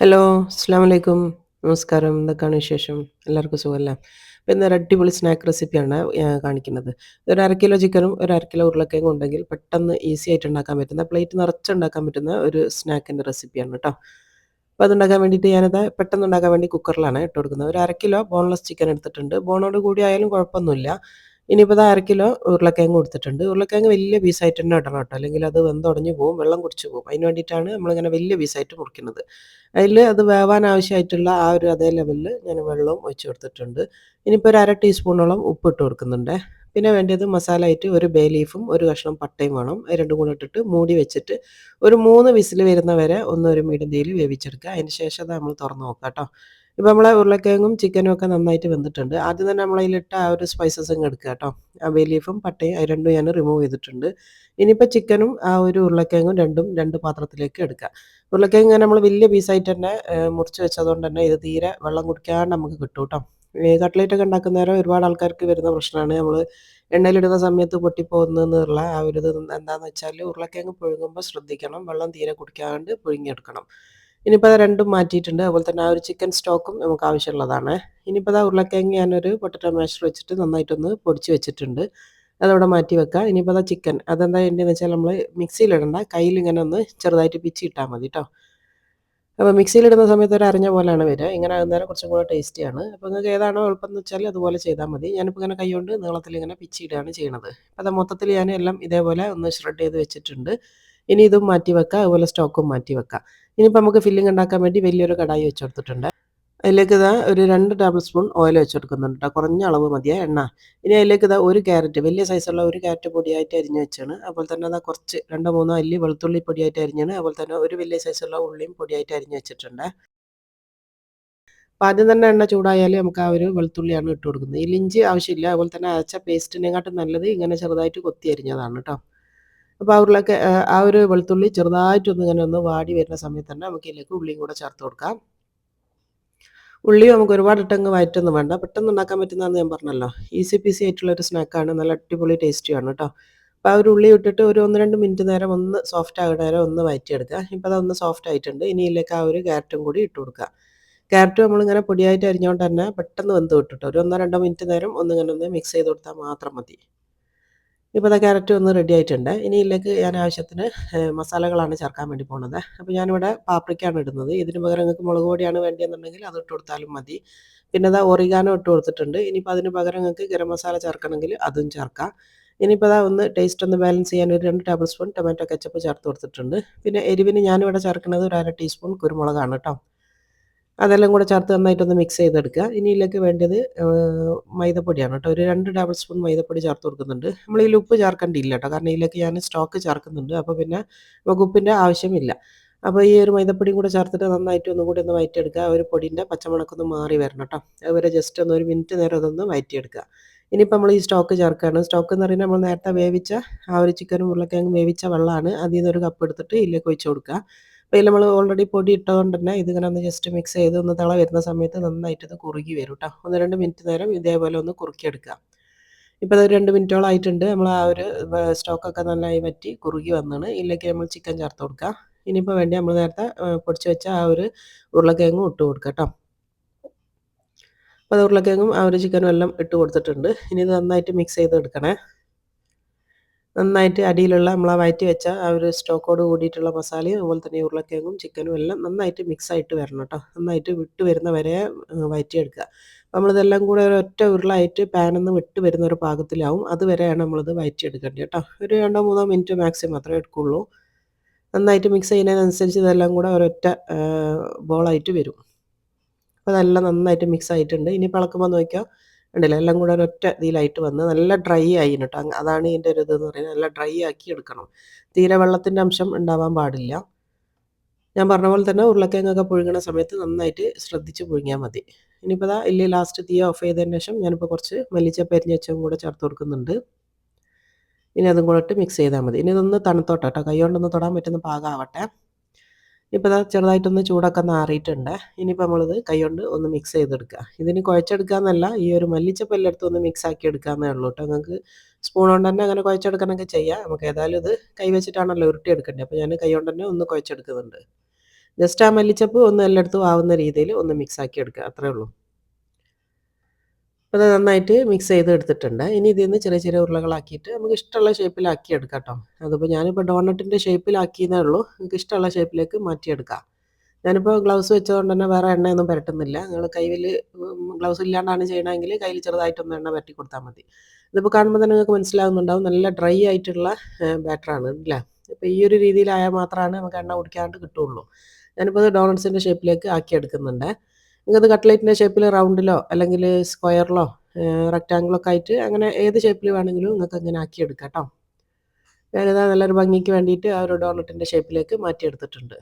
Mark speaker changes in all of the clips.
Speaker 1: Hello, അസ്സലാമു അലൈക്കും. നമസ്കാരം. എന്തൊക്കെയാണ് വിശേഷം? എല്ലാവർക്കും സുഖമല്ലേ? അപ്പോൾ ഇന്നൊരു അടിപൊളി സ്നാക്ക് റെസിപ്പിയാണ് കാണിക്കുന്നത്. ഒരു 1/2 കിലോ ചിക്കനും, ഒരു 1/2 കിലോ ഉരുളക്കിഴങ്ങും ഉണ്ടെങ്കിൽ പെട്ടെന്ന് ഈസി ആയിട്ട് ഉണ്ടാക്കാൻ പറ്റുന്ന, പ്ലേറ്റ് നിറച്ച് ഉണ്ടാക്കാൻ പറ്റുന്ന ഒരു സ്നാക്കിൻ്റെ റെസിപ്പിയാണ് ട്ടോ. അപ്പോൾ അതുണ്ടാക്കാൻ വേണ്ടിയിട്ട് പെട്ടെന്ന് ഉണ്ടാക്കാൻ വേണ്ടി കുക്കറിലാണ് ഇട്ട് കൊടുക്കുന്നത്. ഒരു 1/2 കിലോ ബോൺലെസ് ചിക്കൻ എടുത്തിട്ടുണ്ട്. ബോണോട് കൂടി ആയാലും കുഴപ്പമൊന്നുമില്ല. ഇനിയിപ്പോൾ ഇത് 1/2 കിലോ ഉരുളക്കിഴങ്ങ് എടുത്തിട്ടുണ്ട്. ഉരുളക്കിഴങ്ങ് വലിയ പീസായിട്ട് തന്നെ ഇടണം കേട്ടോ. അല്ലെങ്കിൽ അത് വെന്തുടഞ്ഞ് പോകും, വെള്ളം കുടിച്ച് പോകും. അതിന് വേണ്ടിയിട്ടാണ് നമ്മളിങ്ങനെ വലിയ പീസായിട്ട് മുറിക്കുന്നത്. അതിൽ അത് വേവാൻ ആവശ്യമായിട്ടുള്ള ആ ഒരു അതേ ലെവലിൽ ഞാൻ വെള്ളവും ഒഴിച്ച് കൊടുത്തിട്ടുണ്ട്. ഇനിയിപ്പോൾ ഒരു 1/2 ടീസ്പൂണോളം ഉപ്പ് ഇട്ട് കൊടുക്കുന്നുണ്ട്. പിന്നെ വേണ്ടത് മസാല ആയിട്ട് ഒരു ബേ ലീഫും ഒരു കഷ്ണം പട്ടയും വേണം. അത് രണ്ടും കൂടെ ഇട്ടിട്ട് മൂടി വെച്ചിട്ട് ഒരു 3 വിസിൽ വരുന്ന വരെ ഒന്ന് ഒരു മീഡിയം തീയിൽ വേവിച്ചെടുക്കുക. അതിന് ശേഷം അത് നമ്മൾ തുറന്ന് നോക്കുക കേട്ടോ. ഇപ്പോൾ നമ്മളെ ഉരുളക്കിഴങ്ങും ചിക്കനും ഒക്കെ നന്നായിട്ട് വെന്തിട്ടുണ്ട്. ആദ്യം തന്നെ നമ്മളതിലിട്ട ആ ഒരു സ്പൈസസ് അങ്ങ് എടുക്കുക കേട്ടോ. ആ ബേ ലീഫും പട്ടയും അത് രണ്ടും ഞാൻ റിമൂവ് ചെയ്തിട്ടുണ്ട്. ഇനിയിപ്പോൾ ചിക്കനും ആ ഒരു ഉരുളക്കിഴങ്ങും രണ്ടും 2 പാത്രത്തിലേക്ക് എടുക്കുക. ഉരുളക്കിഴങ്ങ് ഇങ്ങനെ നമ്മൾ വലിയ പീസായിട്ട് തന്നെ മുറിച്ച് വെച്ചതുകൊണ്ട് തന്നെ ഇത് തീരെ വെള്ളം കുടിക്കാണ്ട് നമുക്ക് കിട്ടും ട്ടോ. ഈ കട്ട്ലേറ്റൊക്കെ ഉണ്ടാക്കുന്നേരം ഒരുപാട് ആൾക്കാർക്ക് വരുന്ന പ്രശ്നമാണ് നമ്മൾ എണ്ണയിലിടുന്ന സമയത്ത് പൊട്ടിപ്പോകുന്നെന്നുള്ള ആ ഒരു ഇത് എന്താണെന്ന് വെച്ചാൽ ഉരുളക്കിഴങ്ങ് പുഴുങ്ങുമ്പോൾ ശ്രദ്ധിക്കണം. വെള്ളം തീരെ കുടിക്കാണ്ട് പുഴുങ്ങിയെടുക്കണം. ഇനിയിപ്പോൾ അത് രണ്ടും മാറ്റിയിട്ടുണ്ട്. അതുപോലെ തന്നെ ആ ഒരു ചിക്കൻ സ്റ്റോക്കും നമുക്ക് ആവശ്യമുള്ളതാണ്. ഇനിയിപ്പോൾ ദാ ഉരുളക്കിഴങ്ങ് ഞാനൊരു പൊട്ടറ്റോ മാഷർ വെച്ചിട്ട് നന്നായിട്ടൊന്ന് പൊടിച്ച് വെച്ചിട്ടുണ്ട്. അതവിടെ മാറ്റി വെക്കാം. ഇനിയിപ്പോൾ ദാ ചിക്കൻ അതെന്താ ചെയ്യേണ്ടതെന്ന് വെച്ചാൽ നമ്മൾ മിക്സിയിലിടണ്ട. കയ്യിലിങ്ങനെ ഒന്ന് ചെറുതായിട്ട് പിച്ചിയിട്ടാൽ മതി ട്ടോ. അപ്പോൾ മിക്സിയിലിടുന്ന സമയത്ത് ഒരു അരഞ്ഞ പോലെയാണ് വരിക. ഇങ്ങനെ ആകുന്നേരം കുറച്ചും കൂടെ ടേസ്റ്റിയാണ്. അപ്പോൾ നിങ്ങൾക്ക് ഏതാണോ എളുപ്പം എന്ന് വെച്ചാൽ അതുപോലെ ചെയ്താൽ മതി. ഞാനിപ്പോൾ ഇങ്ങനെ കൈകൊണ്ട് നീളത്തിലിങ്ങനെ പിച്ചിയിടുകയാണ് ചെയ്യണത്. അപ്പോൾ ദാ മൊത്തത്തിൽ ഞാൻ എല്ലാം ഇതേപോലെ ഒന്ന് ഷ്രെഡ് ചെയ്ത് വെച്ചിട്ടുണ്ട്. ഇനി ഇതും മാറ്റി വെക്കാം. അതുപോലെ സ്റ്റോക്കും മാറ്റി വെക്കാം. ഇനിയിപ്പോൾ നമുക്ക് ഫില്ലിംഗ് ഉണ്ടാക്കാൻ വേണ്ടി വലിയൊരു കടായി വെച്ച് കൊടുത്തിട്ടുണ്ട്. അതിലേക്ക് ഒരു 2 ടേബിൾ സ്പൂൺ ഓയിൽ ഒഴിച്ച് കൊടുക്കുന്നുണ്ട് ട്ടോ. കുറഞ്ഞ അളവ് മതിയേ എണ്ണ. ഇനി അതിലേക്ക് ഒരു ക്യാരറ്റ് വലിയ സൈസുള്ള ഒരു ക്യാരറ്റ് പൊടിയായിട്ട് അരിഞ്ഞ് വെച്ചാണ്. അതുപോലെ തന്നെ കുറച്ച് 2, 3 അല്ലി വെളുത്തുള്ളി പൊടിയായിട്ട് അരിഞ്ഞാണ്. അതുപോലെ തന്നെ ഒരു വലിയ സൈസുള്ള ഉള്ളിയും പൊടിയായിട്ട് അരിഞ്ഞ് വെച്ചിട്ടുണ്ട്. അപ്പോൾ ആദ്യം തന്നെ എണ്ണ ചൂടായാൽ നമുക്ക് ആ ഒരു വെളുത്തുള്ളിയാണ് ഇട്ട് കൊടുക്കുന്നത്. ഇതിൽ ഇഞ്ചി ആവശ്യമില്ല. അതുപോലെ തന്നെ അരച്ച പേസ്റ്റിനെക്കാട്ടും നല്ലത് ഇങ്ങനെ ചെറുതായിട്ട് കൊത്തി അരിഞ്ഞതാണ് ട്ടോ. അപ്പോൾ ആ ആ ഒരു വെളുത്തുള്ളി ചെറുതായിട്ടൊന്ന് ഇങ്ങനെ ഒന്ന് വാടി വരുന്ന സമയത്ത് തന്നെ നമുക്ക് ഇതിലേക്ക് ഉള്ളിയും കൂടെ ചേർത്ത് കൊടുക്കാം. ഉള്ളി നമുക്ക് ഒരുപാട് ഇട്ടങ്ങ് വഴറ്റൊന്നും വേണ്ട. പെട്ടെന്ന് ഉണ്ടാക്കാൻ പറ്റുന്നതാണെന്ന് ഞാൻ പറഞ്ഞല്ലോ. ഈസി പീസി ആയിട്ടുള്ള ഒരു സ്നാക്കാണ്. നല്ല അടിപൊളി ടേസ്റ്റിയാണ് കേട്ടോ. അപ്പോൾ ആ ഒരു ഉള്ളി ഇട്ടിട്ട് ഒരു 1, 2 മിനിറ്റ് നേരം ഒന്ന് സോഫ്റ്റ് ആകുന്ന നേരം ഒന്ന് വഴറ്റിയെടുക്കുക. ഇപ്പോൾ അതൊന്ന് സോഫ്റ്റ് ആയിട്ടുണ്ട്. ഇനി ഇതിലേക്ക് ആ ഒരു ക്യാരറ്റും കൂടി ഇട്ട് കൊടുക്കുക. ക്യാരറ്റ് നമ്മളിങ്ങനെ പൊടിയായിട്ട് അരിഞ്ഞുകൊണ്ട് തന്നെ പെട്ടെന്ന് വെന്ത് കിട്ടും ട്ടോ. ഒരു 1, 2 മിനിറ്റ് നേരം ഒന്നിങ്ങനെ ഒന്ന് മിക്സ് ചെയ്ത് കൊടുത്താൽ മാത്രം മതി. ഇപ്പോൾ ദാ ക്യാരറ്റ് ഒന്ന് റെഡി ആയിട്ടുണ്ട്. ഇനി ഇതിലേക്ക് ഞാൻ ആവശ്യത്തിന് മസാലകളാണ് ചേർക്കാൻ വേണ്ടി പോണത്. അപ്പോൾ ഞാനിവിടെ പാപ്രിക്കയാണ് ഇടുന്നത്. ഇതിന് പകരം നിങ്ങൾക്ക് മുളക് പൊടിയാണ് വേണ്ടിയെന്നുണ്ടെങ്കിൽ അത് ഇട്ട് കൊടുത്താലും മതി. പിന്നെ ദാ ഒറിഗാനോ ഇട്ട് കൊടുത്തിട്ടുണ്ട്. ഇനിയിപ്പോൾ അതിന് പകരം നിങ്ങൾക്ക് ഗരം മസാല ചേർക്കണമെങ്കിൽ അതും ചേർക്കാം. ഇനിയിപ്പോൾ ദാ ഒന്ന് ടേസ്റ്റ് ഒന്ന് ബാലൻസ് ചെയ്യാൻ ഒരു 2 ടേബിൾ സ്പൂൺ ടൊമാറ്റോ കെച്ചപ്പ് ചേർത്ത് കൊടുത്തിട്ടുണ്ട്. പിന്നെ എരിവിന് ഞാനിവിടെ ചേർക്കുന്നത് ഒരു 1/2 ടീസ്പൂൺ കുരുമുളകാണ് ട്ടോ. അതെല്ലാം കൂടെ ചേർത്ത് നന്നായിട്ടൊന്ന് മിക്സ് ചെയ്തെടുക്കുക. ഇനി ഇതിലേക്ക് വേണ്ടത് മൈദപ്പൊടിയാണ് കേട്ടോ. ഒരു 2 ടേബിൾ സ്പൂൺ മൈദപ്പൊടി ചേർത്ത് കൊടുക്കുന്നുണ്ട്. നമ്മൾ ഇതിൽ ഉപ്പ് ചേർക്കേണ്ടിയില്ല കേട്ടോ. കാരണം ഇതിലേക്ക് ഞാൻ സ്റ്റോക്ക് ചേർക്കുന്നുണ്ട്. അപ്പോൾ പിന്നെ നമുക്ക് ഉപ്പിൻ്റെ ആവശ്യമില്ല. അപ്പോൾ ഈ ഒരു മൈദപ്പൊടിയും കൂടെ ചേർത്തിട്ട് നന്നായിട്ട് ഒന്നും കൂടി ഒന്ന് വഴറ്റിയെടുക്കുക. ആ ഒരു പൊടിൻ്റെ പച്ചമണക്കൊന്ന് മാറി വരണം കേട്ടോ. അതുവരെ ജസ്റ്റ് ഒന്ന് ഒരു മിനിറ്റ് നേരം അതൊന്ന് വഴറ്റിയെടുക്കുക. ഇനിയിപ്പോൾ നമ്മൾ ഈ സ്റ്റോക്ക് ചേർക്കുകയാണ്. സ്റ്റോക്ക് എന്ന് പറയുന്നത് നമ്മൾ നേരത്തെ വേവിച്ച ആ ഒരു ചിക്കനും ഉരുളക്കിഴങ്ങും വേവിച്ച വെള്ളമാണ്. അതിൽ നിന്ന് ഒരു കപ്പ് എടുത്തിട്ട് ഇതിലേക്ക് ഒഴിച്ച് കൊടുക്കുക. അപ്പോൾ ഇതിൽ നമ്മൾ ഓൾറെഡി പൊടി ഇട്ടതുകൊണ്ട് തന്നെ ഇതിങ്ങനെ ഒന്ന് ജസ്റ്റ് മിക്സ് ചെയ്ത് ഒന്ന് തിള വരുന്ന സമയത്ത് നന്നായിട്ട് ഇത് കുറുകി വരും ട്ടോ. 1, 2 മിനിറ്റ് നേരം ഇതേപോലെ ഒന്ന് കുറുക്കിയെടുക്കുക. ഇപ്പോൾ അത് 2 മിനിറ്റോളം ആയിട്ടുണ്ട്. നമ്മൾ ആ ഒരു സ്റ്റോക്കൊക്കെ നന്നായി വറ്റി കുറുകി വന്നാണ്. ഇതിലേക്ക് നമ്മൾ ചിക്കൻ ചേർത്ത് കൊടുക്കുക. ഇനിയിപ്പോൾ വേണ്ടി നമ്മൾ നേരത്തെ പൊടിച്ച് വെച്ച ആ ഒരു ഉരുളക്കിഴങ്ങും ഇട്ട് കൊടുക്കുക ട്ടോ. അപ്പോൾ അത് ഉരുളക്കിഴങ്ങും ആ ഒരു ചിക്കനും എല്ലാം ഇട്ട് കൊടുത്തിട്ടുണ്ട്. ഇനി ഇത് നന്നായിട്ട് മിക്സ് ചെയ്തെടുക്കണേ. നന്നായിട്ട് അടിയിലുള്ള നമ്മൾ ആ വഴറ്റി വെച്ച ആ ഒരു സ്റ്റോക്കോട് കൂടിയിട്ടുള്ള മസാലയും അതുപോലെ തന്നെ ഈ ഉരുളക്കിഴങ്ങും ചിക്കനും എല്ലാം നന്നായിട്ട് മിക്സ് ആയിട്ട് വരണം ട്ടോ. നന്നായിട്ട് വിട്ട് വരുന്ന വരെ വഴറ്റിയെടുക്കുക. നമ്മളിതെല്ലാം കൂടെ ഒരൊറ്റ ഉരുളായിട്ട് പാനിൽ നിന്ന് വിട്ട് വരുന്ന ഒരു പാകത്തിലാവും. അതുവരെയാണ് നമ്മളിത് വഴറ്റിയെടുക്കേണ്ടത് കേട്ടോ. ഒരു 2, 3 മിനിറ്റ് മാക്സിമം അത്രേ എടുക്കുള്ളൂ. നന്നായിട്ട് മിക്സ് ചെയ്യുന്നതിനനുസരിച്ച് ഇതെല്ലാം കൂടെ ഒരൊറ്റ ബോളായിട്ട് വരും. അപ്പോൾ അതെല്ലാം നന്നായിട്ട് മിക്സ് ആയിട്ടുണ്ട്. ഇനിയിപ്പോൾ ഇളക്കുമ്പോൾ നോക്കിയാൽ കണ്ടില്ലേ എല്ലാം കൂടെ ഒരൊറ്റ ഇതിലായിട്ട് വന്ന് നല്ല ഡ്രൈ ആയിന് ട്ടോ. അതാണ് ഇതിൻ്റെ ഒരു ഇതെന്ന് പറയുന്നത്. നല്ല ഡ്രൈ ആക്കി എടുക്കണം. തീരെ വെള്ളത്തിൻ്റെ അംശം ഉണ്ടാവാൻ പാടില്ല. ഞാൻ പറഞ്ഞ പോലെ തന്നെ ഉരുളക്കിഴങ്ങൊക്കെ പുഴുങ്ങണ സമയത്ത് നന്നായിട്ട് ശ്രദ്ധിച്ച് പുഴുങ്ങിയാൽ മതി. ഇനിയിപ്പോൾ ദാ ഇല്ലേ ലാസ്റ്റ് തീ ഓഫ് ചെയ്തതിന് ശേഷം ഞാനിപ്പോൾ കുറച്ച് മല്ലിച്ചപ്പ് അരിഞ്ഞ് വെച്ചതും കൂടെ ചേർത്ത് കൊടുക്കുന്നുണ്ട്. ഇനി അതും കൂടെ ഇട്ട് മിക്സ് ചെയ്താൽ മതി. ഇനി ഇതൊന്ന് തണുത്തോട്ടെ ട്ടോ. കൈ കൊണ്ടൊന്ന് തൊടാൻ പറ്റുന്ന പാകമാവട്ടെ. ഇപ്പോൾ ദാ ചെറുതായിട്ടൊന്ന് ചൂടൊക്കെ ഒന്ന് ആറിയിട്ടുണ്ട്. ഇനിയിപ്പോൾ നമ്മളിത് കൈകൊണ്ട് ഒന്ന് മിക്സ് ചെയ്തെടുക്കുക. ഇതിന് കുഴച്ചെടുക്കുക എന്നല്ല, ഈ ഒരു മല്ലിച്ചപ്പ് എല്ലായിടത്തും ഒന്ന് മിക്സ് ആക്കി എടുക്കാവുന്നേ ഉള്ളൂ ട്ടോ. നിങ്ങൾക്ക് സ്പൂൺ കൊണ്ട് തന്നെ അങ്ങനെ കുഴച്ചെടുക്കണമെങ്കിൽ ചെയ്യാം. നമുക്ക് ഏതായാലും ഇത് കൈ വെച്ചിട്ടാണല്ലോ ഉരുട്ടിയെടുക്കേണ്ടത്. അപ്പോൾ ഞാൻ കൈ കൊണ്ട് തന്നെ ഒന്ന് കുഴച്ചെടുക്കുന്നുണ്ട്. ജസ്റ്റ് ആ മല്ലിച്ചപ്പ് ഒന്ന് എല്ലായിടത്തും ആവുന്ന രീതിയിൽ ഒന്ന് മിക്സ് ആക്കി എടുക്കുക. അത്രേ ഉള്ളൂ. അത് നന്നായിട്ട് മിക്സ് ചെയ്ത് എടുത്തിട്ടുണ്ട്. ഇനി ഇതിൽ നിന്ന് ചെറിയ ചെറിയ ഉരുളകളാക്കിയിട്ട് നമുക്ക് ഇഷ്ടമുള്ള ഷേപ്പിലാക്കി എടുക്കാം കേട്ടോ. അതിപ്പോൾ ഞാനിപ്പോൾ ഡോണറ്റിൻ്റെ ഷേപ്പിലാക്കിയെന്നേ ഉള്ളൂ. നിങ്ങൾക്ക് ഇഷ്ടമുള്ള ഷേപ്പിലേക്ക് മാറ്റിയെടുക്കാം. ഞാനിപ്പോൾ ഗ്ലൗസ് വെച്ചതുകൊണ്ട് തന്നെ വേറെ എണ്ണയൊന്നും പുരട്ടുന്നില്ല. നിങ്ങൾ കയ്യിൽ ഗ്ലൗസ് ഇല്ലാണ്ടാണ് ചെയ്യണമെങ്കിൽ കയ്യിൽ ചെറുതായിട്ടൊന്ന് എണ്ണ പുരട്ടി കൊടുത്താൽ മതി. ഇതിപ്പോൾ കാണുമ്പോൾ തന്നെ നിങ്ങൾക്ക് മനസ്സിലാകുന്നുണ്ടാവും നല്ല ഡ്രൈ ആയിട്ടുള്ള ബാറ്ററാണ് അല്ലേ. ഇപ്പോൾ ഈ ഒരു രീതിയിലായാൽ മാത്രമാണ് നമുക്ക് എണ്ണ കുടിക്കാണ്ട് കിട്ടുള്ളൂ. ഞാനിപ്പോൾ ഇത് ഡോണറ്റ്സിൻ്റെ ഷേപ്പിലേക്ക് ആക്കിയെടുക്കുന്നുണ്ട്. നിങ്ങൾക്കത് കട്ട്ലേറ്റിൻ്റെ ഷേപ്പിൽ റൗണ്ടിലോ അല്ലെങ്കിൽ സ്ക്വയറിലോ റെക്റ്റാങ്കിളൊക്കെ ആയിട്ട് അങ്ങനെ ഏത് ഷേപ്പിൽ വേണമെങ്കിലും നിങ്ങൾക്ക് അങ്ങനെ ആക്കിയെടുക്കാം കേട്ടോ. ഞാനിതാ നല്ലൊരു ഭംഗിക്ക് വേണ്ടിയിട്ട് ആ ഒരു ഡോണറ്റിൻ്റെ ഷേപ്പിലേക്ക് മാറ്റിയെടുത്തിട്ടുണ്ട്.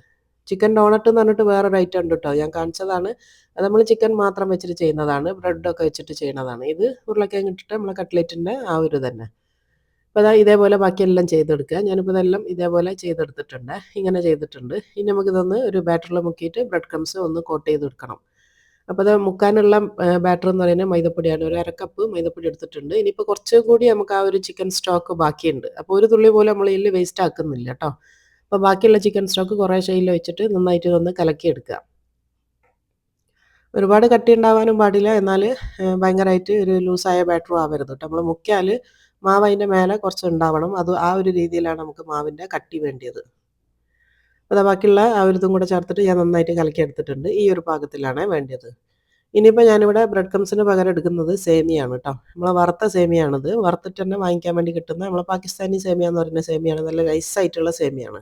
Speaker 1: ചിക്കൻ ഡോണറ്റ് എന്ന് പറഞ്ഞിട്ട് വേറൊരു ഐറ്റം ഉണ്ട് കേട്ടോ. ഞാൻ കാണിച്ചതാണ്. അത് നമ്മൾ ചിക്കൻ മാത്രം വെച്ചിട്ട് ചെയ്യുന്നതാണ്. ബ്രെഡൊക്കെ വെച്ചിട്ട് ചെയ്യുന്നതാണ്. ഇത് ഉരുളക്കിഴങ്ങ് ഇട്ടിട്ട് നമ്മളെ കട്ട്ലേറ്റിൻ്റെ ആ ഒരു തന്നെ. അപ്പോൾ അതാ ഇതേപോലെ ബാക്കിയെല്ലാം ചെയ്തെടുക്കുക. ഞാനിപ്പോൾ ഇതെല്ലാം ഇതേപോലെ ചെയ്തെടുത്തിട്ടുണ്ട്. ഇങ്ങനെ ചെയ്തിട്ടുണ്ട്. ഇനി നമുക്കിതൊന്ന് ഒരു ബാറ്ററിൽ മുക്കിയിട്ട് ബ്രെഡ് ക്രംസ് ഒന്ന് കോട്ട് ചെയ്തെടുക്കണം. അപ്പോൾ അത് മുക്കാനുള്ള ബാറ്റർ എന്ന് പറയുന്നത് മൈദപ്പൊടിയാണ്. ഒരു 1/2 കപ്പ് മൈദപ്പൊടി എടുത്തിട്ടുണ്ട്. ഇനിയിപ്പോൾ കുറച്ചും കൂടി നമുക്ക് ആ ഒരു ചിക്കൻ സ്റ്റോക്ക് ബാക്കിയുണ്ട്. അപ്പോൾ ഒരു തുള്ളി പോലും നമ്മൾ ഇതിൽ വേസ്റ്റ് ആക്കുന്നില്ല കേട്ടോ. അപ്പോൾ ബാക്കിയുള്ള ചിക്കൻ സ്റ്റോക്ക് കുറേശ്ശെ ഇതിൽ വെച്ചിട്ട് നന്നായിട്ട് ഇതൊന്ന് കലക്കിയെടുക്കുക. ഒരുപാട് കട്ടി ഉണ്ടാവാനും പാടില്ല. എന്നാൽ ഭയങ്കരമായിട്ട് ഒരു ലൂസായ ബാറ്ററും ആവരുത് കേട്ടോ. നമ്മൾ മുക്കിയാൽ മാവ് അതിൻ്റെ മേലെ കുറച്ച് ഉണ്ടാവണം. അത് ആ ഒരു രീതിയിലാണ് നമുക്ക് മാവിൻ്റെ കട്ടി വേണ്ടിയത്. അത് ബാക്കിയുള്ള ആ ഒരു ഇതും കൂടെ ചേർത്തിട്ട് ഞാൻ നന്നായിട്ട് കലക്കിയെടുത്തിട്ടുണ്ട്. ഈ ഒരു പാകത്തിലാണ് വേണ്ടത്. ഇനിയിപ്പോൾ ഞാനിവിടെ ബ്രെഡ് ക്രംസിന് പകരം എടുക്കുന്നത് സേമിയാണ് കേട്ടോ. നമ്മളെ വറുത്ത സേമിയാണിത്. വറുത്തിട്ട് തന്നെ വാങ്ങിക്കാൻ വേണ്ടി കിട്ടുന്ന നമ്മളെ പാകിസ്ഥാനി സേമിയ എന്ന് പറയുന്ന സേമിയാണ്. നല്ല നൈസായിട്ടുള്ള സേമിയാണ്.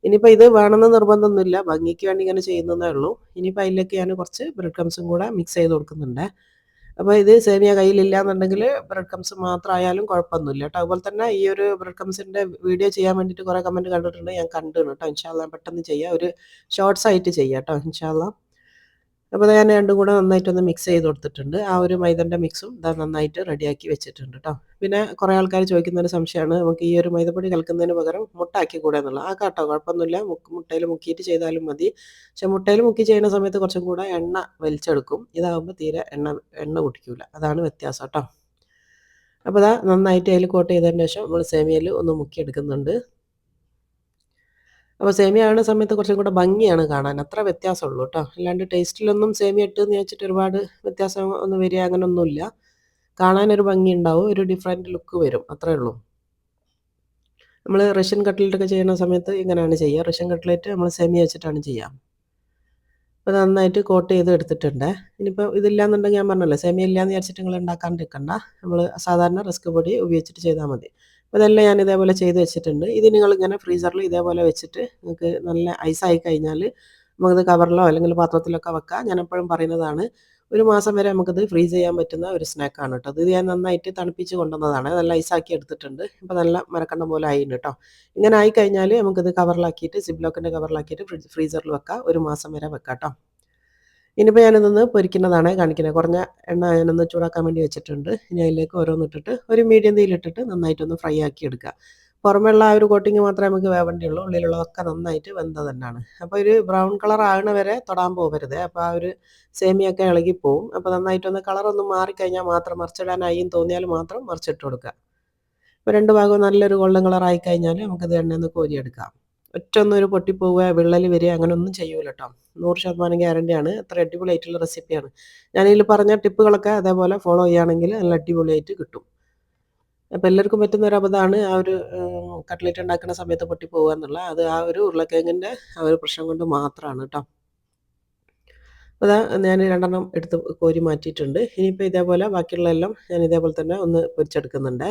Speaker 1: ഇനിയിപ്പോൾ ഇത് വേണമെന്ന് നിർബന്ധമൊന്നുമില്ല. ഭംഗിക്ക് വേണ്ടി ഇങ്ങനെ ചെയ്യുന്നതേ ഉള്ളൂ. ഇനിയിപ്പോൾ അതിലേക്ക് ഞാൻ കുറച്ച് ബ്രെഡ് ക്രംസും കൂടെ മിക്സ് ചെയ്ത് കൊടുക്കുന്നുണ്ട്. അപ്പോൾ ഇത് സേമിയ കയ്യിലില്ല എന്നുണ്ടെങ്കിൽ ബ്രെഡ് ക്രംസ് മാത്രമായാലും കുഴപ്പമൊന്നുമില്ല കേട്ടോ. അതുപോലെ തന്നെ ഈ ഒരു ബ്രെഡ് ക്രംസിൻ്റെ വീഡിയോ ചെയ്യാൻ വേണ്ടിയിട്ട് കുറേ കമൻറ്റ് കണ്ടിട്ടുണ്ട്. ഞാൻ കണ്ടിരുന്നു കേട്ടോ. ഇൻഷാ അള്ളാ പെട്ടെന്ന് ചെയ്യാം. ഒരു ഷോർട്സ് ആയിട്ട് ചെയ്യാം കേട്ടോ ഇൻഷാ അള്ളാ. അപ്പോൾ ഞാൻ രണ്ടും കൂടെ നന്നായിട്ടൊന്ന് മിക്സ് ചെയ്ത് കൊടുത്തിട്ടുണ്ട്. ആ ഒരു മൈദൻ്റെ മിക്സും ഇതാ നന്നായിട്ട് റെഡിയാക്കി വെച്ചിട്ടുണ്ട് കേട്ടോ. പിന്നെ കുറേ ആൾക്കാർ ചോദിക്കുന്നൊരു സംശയമാണ് നമുക്ക് ഈ ഒരു മൈദപ്പൊടി കലക്കുന്നതിന് പകരം മുട്ട ആക്കി കൂടെ എന്നുള്ളത്. ആ കേട്ടോ കുഴപ്പമൊന്നുമില്ല. മുട്ടയിൽ മുക്കിയിട്ട് ചെയ്താലും മതി. പക്ഷെ മുട്ടയിൽ മുക്കി ചെയ്യുന്ന സമയത്ത് കുറച്ചും കൂടെ എണ്ണ വലിച്ചെടുക്കും. ഇതാകുമ്പോൾ തീരെ എണ്ണ കുടിക്കില്ല. അതാണ് വ്യത്യാസം കേട്ടോ. അപ്പോൾ ഇതാ നന്നായിട്ട് അതിൽ കോട്ട് ചെയ്തതിന് ശേഷം നമ്മൾ സേമിയയിൽ ഒന്ന് മുക്കിയെടുക്കുന്നുണ്ട്. അപ്പോൾ സേമിയ ആവുന്ന സമയത്ത് കുറച്ചും കൂടെ ഭംഗിയാണ് കാണാൻ. അത്ര വ്യത്യാസമുള്ളൂ കേട്ടോ. അല്ലാണ്ട് ടേസ്റ്റിലൊന്നും സേമിയ ഇട്ടെന്ന് വെച്ചിട്ട് ഒരുപാട് വ്യത്യാസം ഒന്നും വരിക അങ്ങനെയൊന്നുമില്ല. കാണാനൊരു ഭംഗി ഉണ്ടാവും. ഒരു ഡിഫറൻറ്റ് ലുക്ക് വരും. അത്രേ ഉള്ളൂ. നമ്മൾ റഷ്യൻ കട്ട്ലറ്റൊക്കെ ചെയ്യുന്ന സമയത്ത് ഇങ്ങനെയാണ് ചെയ്യുക. റഷ്യൻ കട്ട്ലറ്റ് നമ്മൾ സേമിയ വെച്ചിട്ടാണ് ചെയ്യുക. അപ്പോൾ നന്നായിട്ട് കോട്ട് ചെയ്ത് എടുത്തിട്ടുണ്ട്. ഇനിയിപ്പോൾ ഇതില്ലാന്നുണ്ടെങ്കിൽ ഞാൻ പറഞ്ഞല്ലോ സേമിയ ഇല്ലയെന്ന് വിചാരിച്ചിട്ട് നിങ്ങൾ ഉണ്ടാക്കാണ്ടിരിക്കണ്ട. നമ്മൾ സാധാരണ റസ്ക് പൊടി ഉപയോഗിച്ചിട്ട് ചെയ്താൽ മതി. അപ്പോൾ ഇതെല്ലാം ഞാൻ ഇതേപോലെ ചെയ്ത് വെച്ചിട്ടുണ്ട്. ഇത് നിങ്ങളിങ്ങനെ ഫ്രീസറിൽ ഇതേപോലെ വെച്ചിട്ട് നിങ്ങൾക്ക് നല്ല ഐസായി കഴിഞ്ഞാൽ നമുക്കത് കവറിലോ അല്ലെങ്കിൽ പാത്രത്തിലൊക്കെ വെക്കാം. ഞാൻ എപ്പോഴും പറയുന്നതാണ്. 1 മാസം വരെ നമുക്കത് ഫ്രീസ് ചെയ്യാൻ പറ്റുന്ന ഒരു സ്നാക്കാണ് കേട്ടോ. ഇത് ഞാൻ നന്നായിട്ട് തണുപ്പിച്ച് കൊണ്ടുവന്നതാണ്. നല്ല ഐസാക്കി എടുത്തിട്ടുണ്ട്. ഇപ്പോൾ നല്ല മരക്കണ്ണം പോലെ ആയിട്ടുണ്ട് കേട്ടോ. ഇങ്ങനെ ആയിക്കഴിഞ്ഞാൽ നമുക്കിത് കവറിലാക്കിയിട്ട് സിപ്ലോക്കിൻ്റെ കവറിലാക്കിയിട്ട് ഫ്രീസറിൽ വെക്കാം. 1 മാസം വരെ വെക്കാം കേട്ടോ. ഇനിയിപ്പോൾ ഞാനിതൊന്ന് പൊരിക്കുന്നതാണ് കാണിക്കുന്നത്. കുറഞ്ഞ എണ്ണ ഞാനൊന്ന് ചൂടാക്കാൻ വേണ്ടി വെച്ചിട്ടുണ്ട്. ഇനി അതിലേക്ക് ഓരോന്നിട്ടിട്ട് ഒരു മീഡിയം തീയിലിട്ടിട്ട് നന്നായിട്ടൊന്ന് ഫ്രൈ ആക്കി എടുക്കുക. പുറമേയുള്ള ആ ഒരു കോട്ടിങ് മാത്രമേ നമുക്ക് വേവേണ്ടിയുള്ളൂ. ഉള്ളിലുള്ളതൊക്കെ നന്നായിട്ട് വെന്തത് തന്നെയാണ്. അപ്പോൾ ഒരു ബ്രൗൺ കളർ ആകണ വരെ തൊടാൻ പോകരുത്. അപ്പോൾ ആ ഒരു സേമിയൊക്കെ ഇളകിപ്പോവും. അപ്പോൾ നന്നായിട്ടൊന്ന് കളറൊന്ന് മാറിക്കഴിഞ്ഞാൽ മാത്രം മറിച്ചിടാനായി തോന്നിയാൽ മാത്രം മറിച്ചിട്ട് കൊടുക്കുക. ഇപ്പോൾ 2 ഭാഗവും നല്ലൊരു ഗോൾഡൻ കളർ ആയി കഴിഞ്ഞാൽ നമുക്കത് എണ്ണയിൽ നിന്ന് കോരിയെടുക്കാം. ഒറ്റൊന്നൊരു പൊട്ടിപ്പോവുക വിള്ളൽ വരിക അങ്ങനെയൊന്നും ചെയ്യൂല കേട്ടോ. 100% ഗ്യാരണ്ടിയാണ്. അത്ര അടിപൊളിയായിട്ടുള്ള റെസിപ്പിയാണ്. ഞാനിതിൽ പറഞ്ഞ ടിപ്പുകളൊക്കെ അതേപോലെ ഫോളോ ചെയ്യുകയാണെങ്കിൽ നല്ല അടിപൊളിയായിട്ട് കിട്ടും. അപ്പോൾ എല്ലാവർക്കും പറ്റുന്ന ഒരു അബദ്ധമാണ് ആ ഒരു കട്ട്ലേറ്റ് ഉണ്ടാക്കുന്ന സമയത്ത് പൊട്ടിപ്പോവുക എന്നുള്ള. അത് ആ ഒരു ഉരുളക്കിഴങ്ങിൻ്റെ ആ ഒരു പ്രശ്നം കൊണ്ട് മാത്രമാണ് കേട്ടോ. അപ്പോൾ അതാ ഞാൻ 2 എടുത്ത് കോരി മാറ്റിയിട്ടുണ്ട്. ഇനിയിപ്പോൾ ഇതേപോലെ ബാക്കിയുള്ള എല്ലാം ഞാൻ ഇതേപോലെ തന്നെ ഒന്ന് പൊരിച്ചെടുക്കുന്നുണ്ട്.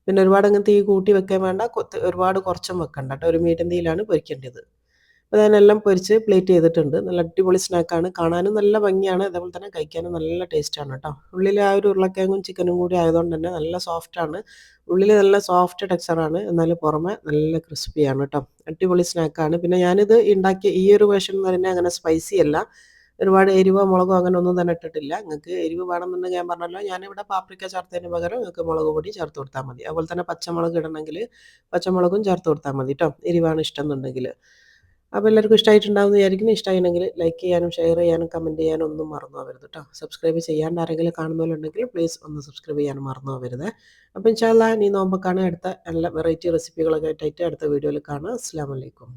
Speaker 1: പിന്നെ ഒരുപാട് അങ്ങ് തീ കൂട്ടി വെക്കാൻ വേണ്ട. ഒരുപാട് കുറച്ചും വെക്കണ്ട കേട്ടോ. ഒരു മീഡിയം തീയിലാണ് പൊരിക്കേണ്ടത്. അപ്പോൾ ഞാനെല്ലാം പൊരിച്ച് പ്ലേറ്റ് ചെയ്തിട്ടുണ്ട്. നല്ല അടിപൊളി സ്നാക്കാണ്. കാണാനും നല്ല ഭംഗിയാണ്. അതേപോലെ തന്നെ കഴിക്കാനും നല്ല ടേസ്റ്റാണ് കേട്ടോ. ഉള്ളിൽ ആ ഒരു ഉരുളക്കിഴങ്ങും ചിക്കനും കൂടി ആയതുകൊണ്ട് തന്നെ നല്ല സോഫ്റ്റാണ്. ഉള്ളിൽ നല്ല സോഫ്റ്റ് ടെക്സ്ചറാണ്. എന്നാൽ പുറമെ നല്ല ക്രിസ്പിയാണ് കേട്ടോ. അടിപൊളി സ്നാക്കാണ്. പിന്നെ ഞാനിത് ഉണ്ടാക്കിയ ഈ ഒരു വേർഷൻ എന്ന് പറഞ്ഞാൽ അങ്ങനെ സ്പൈസി അല്ല. ഒരുപാട് എരിവോ മുളകോ അങ്ങനെ ഒന്നും തന്നെ ഇട്ടിട്ടില്ല. നിങ്ങൾക്ക് എരിവ് വേണമെന്നുണ്ടെങ്കിൽ ഞാൻ പറഞ്ഞല്ലോ ഞാനിവിടെ പാപ്രിക്ക ചേർത്തതിന് പകരം നിങ്ങൾക്ക് മുളക് പൊടി ചേർത്ത് കൊടുത്താൽ മതി. അതുപോലെ തന്നെ പച്ചമുളക് ഇടണമെങ്കിൽ പച്ചമുളകും ചേർത്ത് കൊടുത്താൽ മതി കേട്ടോ. എരിവാണ് ഇഷ്ടം എന്നുണ്ടെങ്കിൽ. അപ്പോൾ എല്ലാവർക്കും ഇഷ്ടമായിട്ടുണ്ടാവുമെന്ന് വിചാരിക്കുന്നു. ഇഷ്ടമായിട്ടുണ്ടെങ്കിൽ ലൈക്ക് ചെയ്യാനും ഷെയർ ചെയ്യാനും കമൻറ്റ് ചെയ്യാനും ഒന്നും മറന്നു പോകരുത് കേട്ടോ. സബ്സ്ക്രൈബ് ചെയ്യാണ്ട് ആരെങ്കിലും കാണുന്നവരുണ്ടെങ്കിൽ പ്ലീസ് ഒന്ന് സബ്സ്ക്രൈബ് ചെയ്യാനും മറന്നു പോകരുത്. അപ്പോൾ ഇൻഷാ അല്ലാ ഇനി നോമ്പൊക്കെയാണ് അടുത്ത നല്ല വെറൈറ്റി റെസിപ്പികളൊക്കെ ആയിട്ട് അടുത്ത വീഡിയോയിൽ കാണാം. അസ്സലാമു അലൈക്കും.